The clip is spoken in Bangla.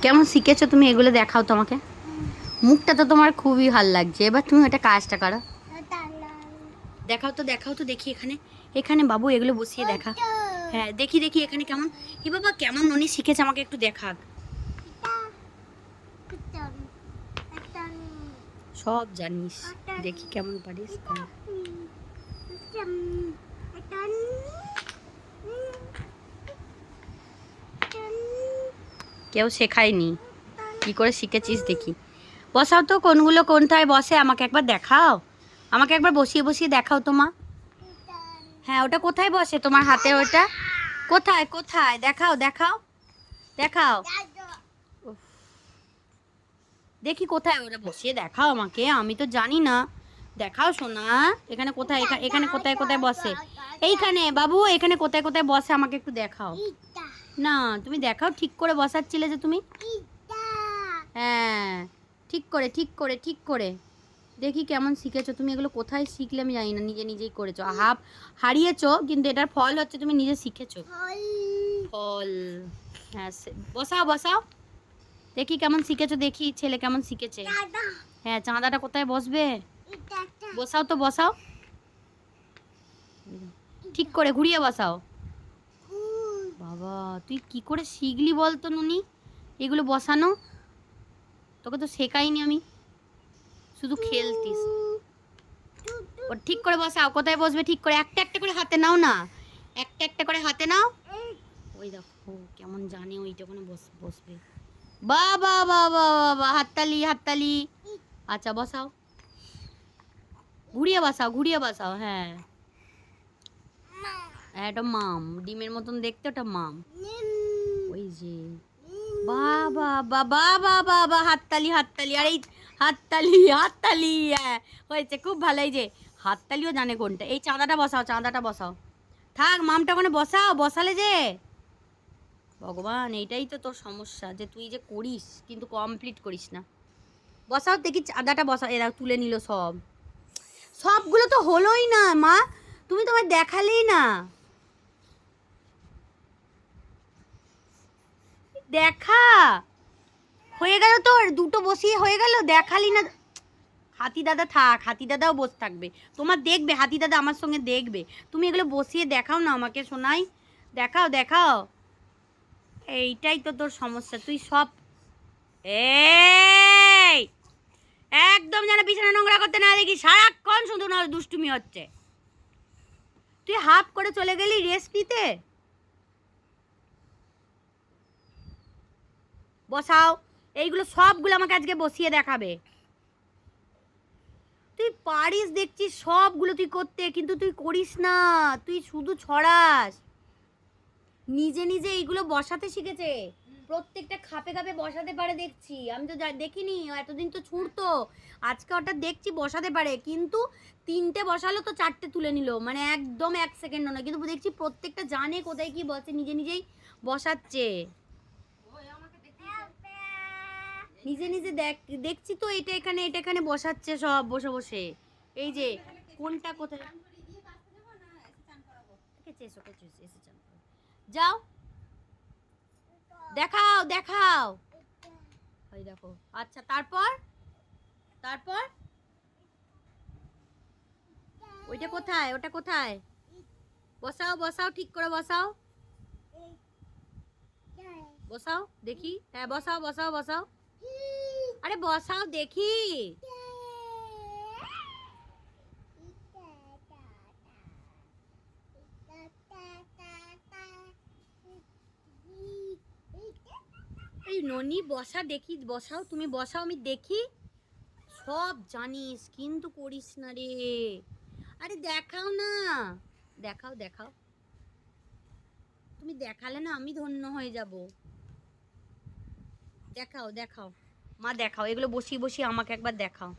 কেমন শিখেছো তুমি এগুলো দেখাও তো আমাকে। মুখটা তো তোমার খুবই ভালো লাগছে, এবার তুমি একটা কাজটা করো। দেখাও তো দেখাও তো দেখি, এখানে এখানে বাবু এগুলো বসিয়ে দেখা। হ্যাঁ দেখি দেখি এখানে কেমন। এ বাবা কেমন ননি শিখেছে আমাকে একটু দেখাক। সব জানিস, দেখি কেমন পারিস। কেউ শেখায়নি, কি করে শিখেছিস দেখি। বসাও তো, কোনগুলো কোনটায় বসে আমাকে একবার দেখাও, আমাকে একবার বসিয়ে বসিয়ে দেখাও তো মা। হ্যাঁ ওটা কোথায় বসে তোমার হাতে, ওটা কোথায় কোথায় দেখাও দেখাও দেখাও। উফ, দেখি কোথায় ওটা বসিয়ে দেখাও আমাকে, আমি তো জানি না। দেখাও সোনা, এখানে কোথায়, এখানে কোথায় কোথায় বসে। এইখানে বাবু, এখানে কোথায় কোথায় বসে আমাকে একটু দেখাও না। তুমি দেখাও, ঠিক করে বসাচ্ছিলে যে তুমি। হ্যাঁ ঠিক করে ঠিক করে ঠিক করে। দেখি কেমন শিখেছো তুমি এগুলো, কোথায় শিখলে আমি জানি না, নিজে নিজেই করেছো। হারিয়েছো কিন্তু এটার ফল হচ্ছে তুমি নিজে শিখেছো। ফল। হ্যাঁ বসাও বসাও, দেখি কেমন শিখেছো, দেখি ছেলে কেমন শিখেছে। হ্যাঁ চাঁদাটা কোথায় বসবে, বসাও তো বসাও, ঠিক করে ঘুরিয়ে বসাও। বাবা তুই কি করে শিখলি বলতো নুনি এগুলো বসানো, তোকে তো শেখাইনি আমি, শুধু খেলতিস। ও ঠিক করে বসাও, কোথায় বসবে ঠিক করে, একটা একটা করে হাতে নাও না, একটা একটা করে হাতে নাও। ওই দেখো কেমন জানে ওইটা ওখানে বসবে। বাবা বাবা বাবা, হাততালি হাততালি। আচ্ছা বসাও, ঘুরিয়ে বসাও ঘুরিয়ে বসাও। হ্যাঁ এটা মাম, ডিমের মতন দেখতে, ওটা মাম। ওই যে বাবা বাবা বাবা বাবা, হাততালি হাততালি। আর এই হাততালি হাততালি, হ্যাঁ হয়েছে খুব ভালো। এই যে হাততালিও জানে কোনটা। এই চাঁদাটা বসাও, চাঁদাটা বসাও। থাক মামটা ওখানে বসাও, বসালে যে। ভগবান এইটাই তো তোর সমস্যা, যে তুই যে করিস কিন্তু কমপ্লিট করিস না। বসাও দেখি চাঁদাটা বসাও। এরা তুলে নিল সব, সবগুলো তো হলোই না মা, তুমি তোমার দেখালেই না। দেখা হয়ে গেল তোর, দুটো বসিয়ে হয়ে গেল, দেখালি না। হাতি দাদা থাক, হাতি দাদাও বসে থাকবে, তোমার দেখবে হাতি দাদা আমার সঙ্গে দেখবে। তুমি এগুলো বসিয়ে দেখাও না আমাকে শোনাই, দেখাও দেখাও। এইটাই তো তোর সমস্যা, তুই সব। এই একদম যেন বিছানা নোংরা করতে না দেখি, সারাক্ষণ শুধু না দুষ্টুমি হচ্ছে। তুই হাফ করে চলে গেলি রেস্ট নিতে। বসাও, এইগুলো সবগুলো আমাকে আজকে বসিয়ে দেখাবে। তুই পারিস দেখছিস সবগুলো তুই করতে, কিন্তু তুই করিস না, তুই শুধু ছড়াস। নিজে নিজে এইগুলো বসাতে শিখেছে, প্রত্যেকটা খাপে খাপে বসাতে পারে দেখছি। আমি তো দেখিনি, এতদিন তো ছুঁড়তো, আজকে হঠাৎ দেখছি বসাতে পারে। কিন্তু তিনটে বসালো তো চারটে তুলে নিল, মানে একদম এক সেকেন্ডও না। কিন্তু দেখছি প্রত্যেকটা জানে কোথায় কি বসে, নিজে নিজেই বসাচ্ছে। নিজে নিজে দেখছি তো, এটা এখানে এটা এখানে বসাচ্ছে সব বসে বসে। এই যে কোনটা কোথায়, যাও দেখাও দেখাও। ওই দেখো, আচ্ছা তারপর, তারপর ওইটা কোথায়, ওটা কোথায়, বসাও বসাও ঠিক করে বসাও, বসাও দেখি। হ্যাঁ বসাও বসাও বসাও, আরে বসাও দেখি। এই ননি বসা দেখি, বসাও তুমি বসাও, আমি দেখি। সব জানিস কিন্তু করিস না রে। আরে দেখাও না, দেখাও দেখাও, তুমি দেখালে না আমি ধন্য হয়ে যাব। দেখাও দেখাও মা, দেখাও এগুলো বসিয়ে বসিয়ে আমাকে একবার দেখাও।